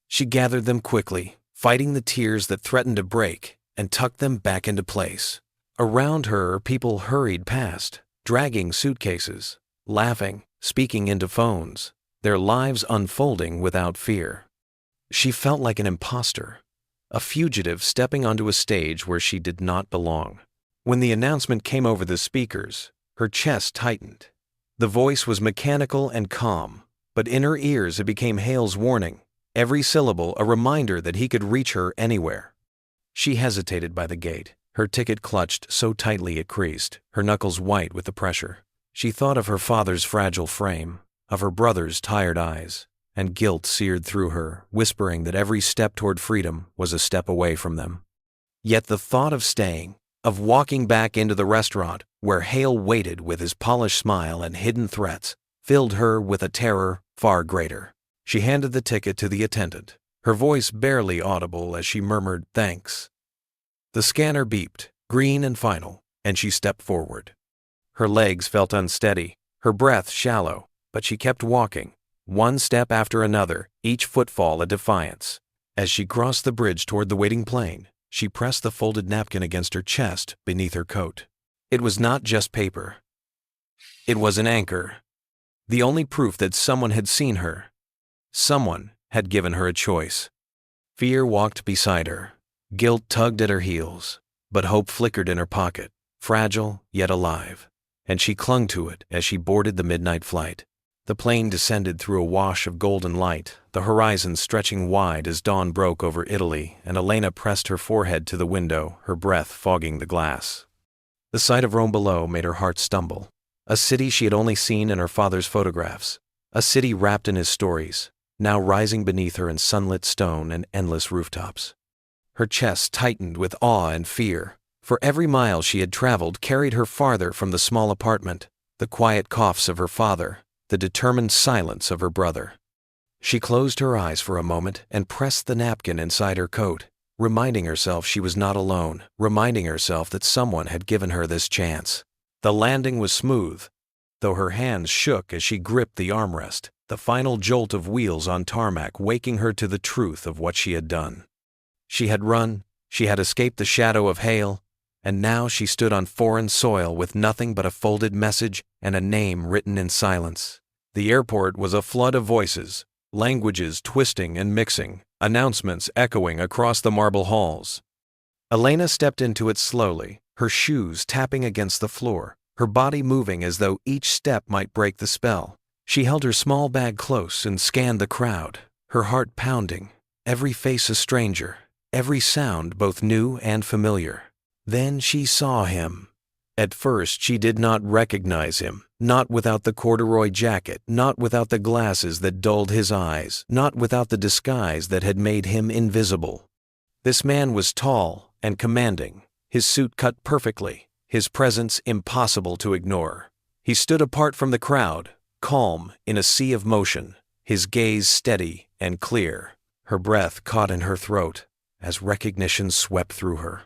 She gathered them quickly, fighting the tears that threatened to break, and tucked them back into place. Around her, people hurried past, dragging suitcases, laughing, speaking into phones, their lives unfolding without fear. She felt like an imposter, a fugitive stepping onto a stage where she did not belong. When the announcement came over the speakers, her chest tightened. The voice was mechanical and calm, but in her ears it became Hale's warning, every syllable a reminder that he could reach her anywhere. She hesitated by the gate, her ticket clutched so tightly it creased, her knuckles white with the pressure. She thought of her father's fragile frame, of her brother's tired eyes, and guilt seared through her, whispering that every step toward freedom was a step away from them. Yet the thought of staying, of walking back into the restaurant where Hale waited with his polished smile and hidden threats, filled her with a terror far greater. She handed the ticket to the attendant, her voice barely audible as she murmured thanks. The scanner beeped, green and final, and she stepped forward. Her legs felt unsteady, her breath shallow, but she kept walking, one step after another, each footfall a defiance. As she crossed the bridge toward the waiting plane, she pressed the folded napkin against her chest beneath her coat. It was not just paper. It was an anchor. The only proof that someone had seen her. Someone had given her a choice. Fear walked beside her. Guilt tugged at her heels. But hope flickered in her pocket, fragile yet alive. And she clung to it as she boarded the midnight flight. The plane descended through a wash of golden light, the horizon stretching wide as dawn broke over Italy, and Elena pressed her forehead to the window, her breath fogging the glass. The sight of Rome below made her heart stumble. A city she had only seen in her father's photographs. A city wrapped in his stories, now rising beneath her in sunlit stone and endless rooftops. Her chest tightened with awe and fear, for every mile she had traveled carried her farther from the small apartment, the quiet coughs of her father, the determined silence of her brother. She closed her eyes for a moment and pressed the napkin inside her coat, reminding herself she was not alone, reminding herself that someone had given her this chance. The landing was smooth, though her hands shook as she gripped the armrest, the final jolt of wheels on tarmac waking her to the truth of what she had done. She had run, she had escaped the shadow of Hale, and now she stood on foreign soil with nothing but a folded message and a name written in silence. The airport was a flood of voices, languages twisting and mixing, announcements echoing across the marble halls. Elena stepped into it slowly, her shoes tapping against the floor, her body moving as though each step might break the spell. She held her small bag close and scanned the crowd, her heart pounding, every face a stranger, every sound both new and familiar. Then she saw him. At first she did not recognize him, not without the corduroy jacket, not without the glasses that dulled his eyes, not without the disguise that had made him invisible. This man was tall and commanding, his suit cut perfectly, his presence impossible to ignore. He stood apart from the crowd, calm in a sea of motion, his gaze steady and clear. Her breath caught in her throat as recognition swept through her.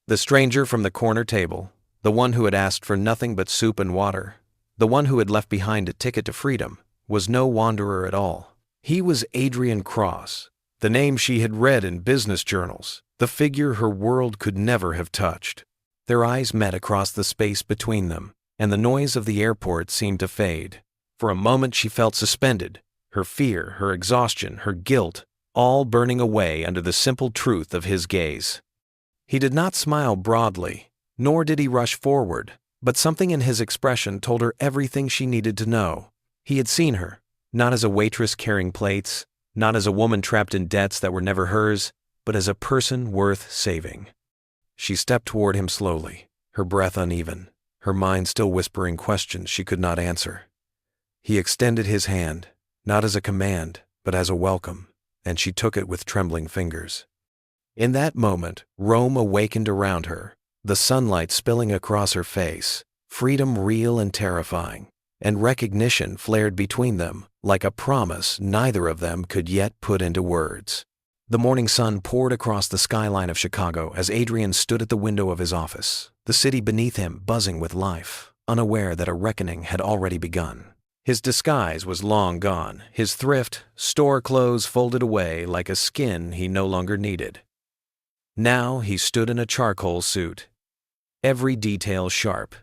The stranger from the corner table, the one who had asked for nothing but soup and water, the one who had left behind a ticket to freedom, was no wanderer at all. He was Adrian Cross, the name she had read in business journals, the figure her world could never have touched. Their eyes met across the space between them, and the noise of the airport seemed to fade. For a moment she felt suspended, her fear, her exhaustion, her guilt, all burning away under the simple truth of his gaze. He did not smile broadly, nor did he rush forward, but something in his expression told her everything she needed to know. He had seen her, not as a waitress carrying plates, not as a woman trapped in debts that were never hers, but as a person worth saving. She stepped toward him slowly, her breath uneven, her mind still whispering questions she could not answer. He extended his hand, not as a command, but as a welcome, and she took it with trembling fingers. In that moment, Rome awakened around her, the sunlight spilling across her face, freedom real and terrifying, and recognition flared between them like a promise neither of them could yet put into words. The morning sun poured across the skyline of Chicago as Adrian stood at the window of his office, the city beneath him buzzing with life, unaware that a reckoning had already begun. His disguise was long gone, his thrift, store clothes folded away like a skin he no longer needed. Now he stood in a charcoal suit, every detail sharp,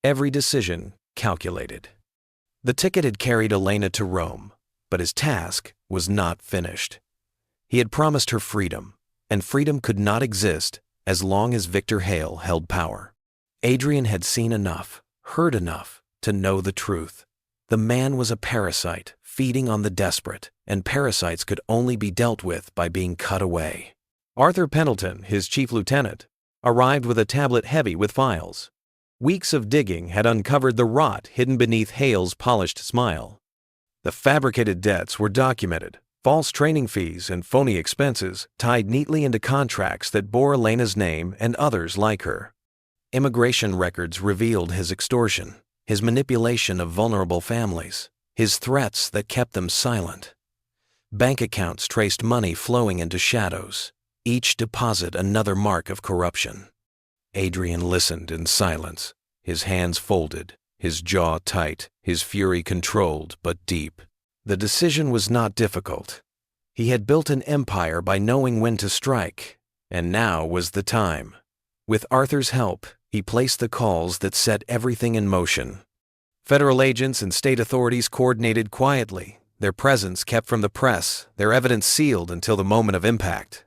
every decision calculated. The ticket had carried Elena to Rome, but his task was not finished. He had promised her freedom, and freedom could not exist as long as Victor Hale held power. Adrian had seen enough, heard enough, to know the truth. The man was a parasite, feeding on the desperate, and parasites could only be dealt with by being cut away. Arthur Pendleton, his chief lieutenant, arrived with a tablet heavy with files. Weeks of digging had uncovered the rot hidden beneath Hale's polished smile. The fabricated debts were documented, false training fees and phony expenses tied neatly into contracts that bore Elena's name and others like her. Immigration records revealed his extortion, his manipulation of vulnerable families, his threats that kept them silent. Bank accounts traced money flowing into shadows, each deposit another mark of corruption. Adrian listened in silence, his hands folded, his jaw tight, his fury controlled but deep. The decision was not difficult. He had built an empire by knowing when to strike, and now was the time. With Arthur's help, he placed the calls that set everything in motion. Federal agents and state authorities coordinated quietly, their presence kept from the press, their evidence sealed until the moment of impact.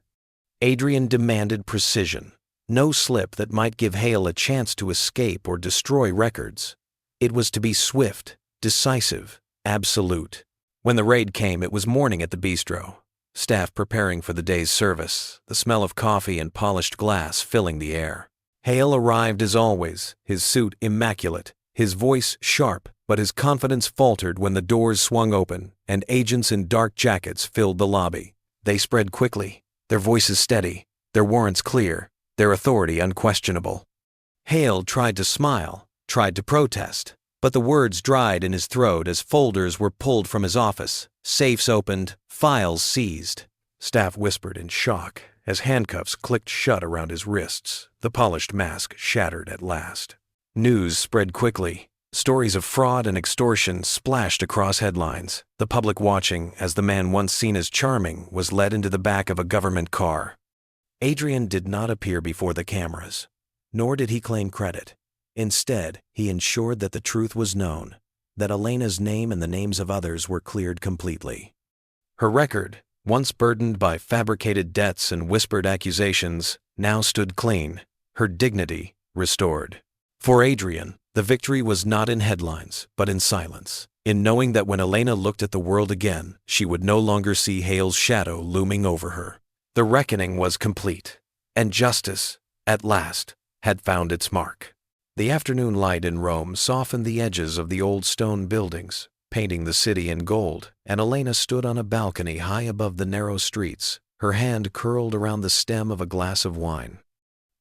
Adrian demanded precision, no slip that might give Hale a chance to escape or destroy records. It was to be swift, decisive, absolute. When the raid came, it was morning at the bistro. Staff preparing for the day's service, the smell of coffee and polished glass filling the air. Hale arrived as always, his suit immaculate, his voice sharp, but his confidence faltered when the doors swung open and agents in dark jackets filled the lobby. They spread quickly, their voices steady, their warrants clear, their authority unquestionable. Hale tried to smile, tried to protest, but the words dried in his throat as folders were pulled from his office, safes opened, files seized. Staff whispered in shock as handcuffs clicked shut around his wrists, the polished mask shattered at last. News spread quickly. Stories of fraud and extortion splashed across headlines, the public watching as the man once seen as charming was led into the back of a government car. Adrian did not appear before the cameras, nor did he claim credit. Instead, he ensured that the truth was known, that Elena's name and the names of others were cleared completely. Her record, once burdened by fabricated debts and whispered accusations, now stood clean, her dignity restored. For Adrian, the victory was not in headlines, but in silence, in knowing that when Elena looked at the world again, she would no longer see Hale's shadow looming over her. The reckoning was complete, and justice, at last, had found its mark. The afternoon light in Rome softened the edges of the old stone buildings, painting the city in gold, and Elena stood on a balcony high above the narrow streets, her hand curled around the stem of a glass of wine.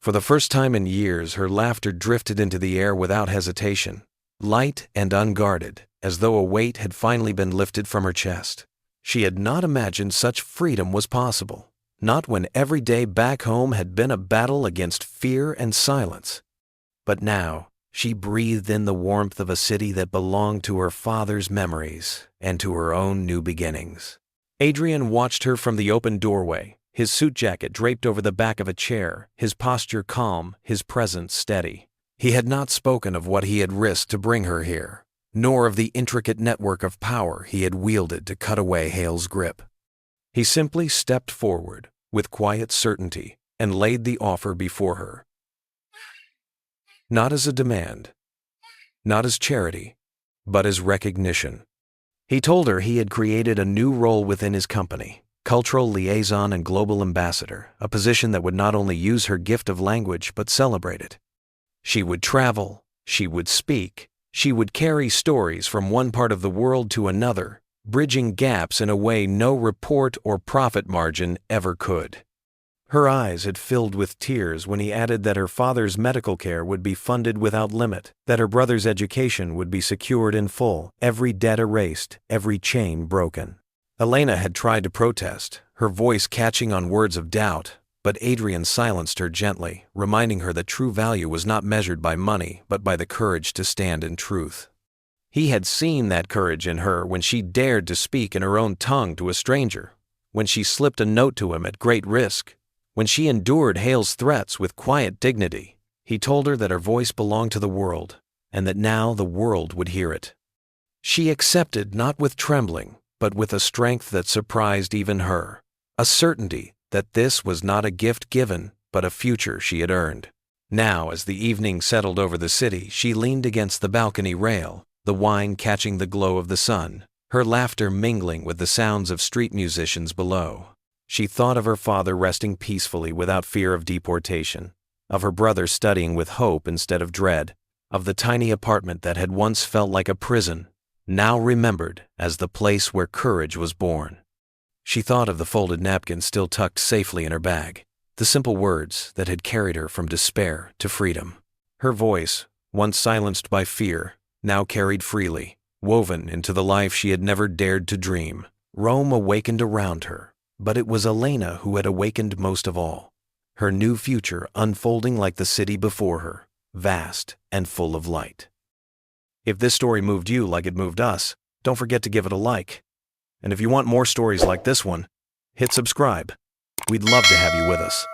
For the first time in years, her laughter drifted into the air without hesitation, light and unguarded, as though a weight had finally been lifted from her chest. She had not imagined such freedom was possible, not when every day back home had been a battle against fear and silence. But now, she breathed in the warmth of a city that belonged to her father's memories and to her own new beginnings. Adrian watched her from the open doorway, his suit jacket draped over the back of a chair, his posture calm, his presence steady. He had not spoken of what he had risked to bring her here, nor of the intricate network of power he had wielded to cut away Hale's grip. He simply stepped forward, with quiet certainty, and laid the offer before her. Not as a demand, not as charity, but as recognition. He told her he had created a new role within his company, cultural liaison and global ambassador, a position that would not only use her gift of language but celebrate it. She would travel, she would speak, she would carry stories from one part of the world to another, bridging gaps in a way no report or profit margin ever could. Her eyes had filled with tears when he added that her father's medical care would be funded without limit, that her brother's education would be secured in full, every debt erased, every chain broken. Elena had tried to protest, her voice catching on words of doubt, but Adrian silenced her gently, reminding her that true value was not measured by money but by the courage to stand in truth. He had seen that courage in her when she dared to speak in her own tongue to a stranger, when she slipped a note to him at great risk, when she endured Hale's threats with quiet dignity. He told her that her voice belonged to the world, and that now the world would hear it. She accepted not with trembling, but with a strength that surprised even her, a certainty that this was not a gift given, but a future she had earned. Now, as the evening settled over the city, she leaned against the balcony rail, the wine catching the glow of the sun, her laughter mingling with the sounds of street musicians below. She thought of her father resting peacefully without fear of deportation, of her brother studying with hope instead of dread, of the tiny apartment that had once felt like a prison, now remembered as the place where courage was born. She thought of the folded napkin still tucked safely in her bag, the simple words that had carried her from despair to freedom. Her voice, once silenced by fear, now carried freely, woven into the life she had never dared to dream. Rome awakened around her, but it was Elena who had awakened most of all. Her new future unfolding like the city before her, vast and full of light. If this story moved you like it moved us, don't forget to give it a like. And if you want more stories like this one, hit subscribe. We'd love to have you with us.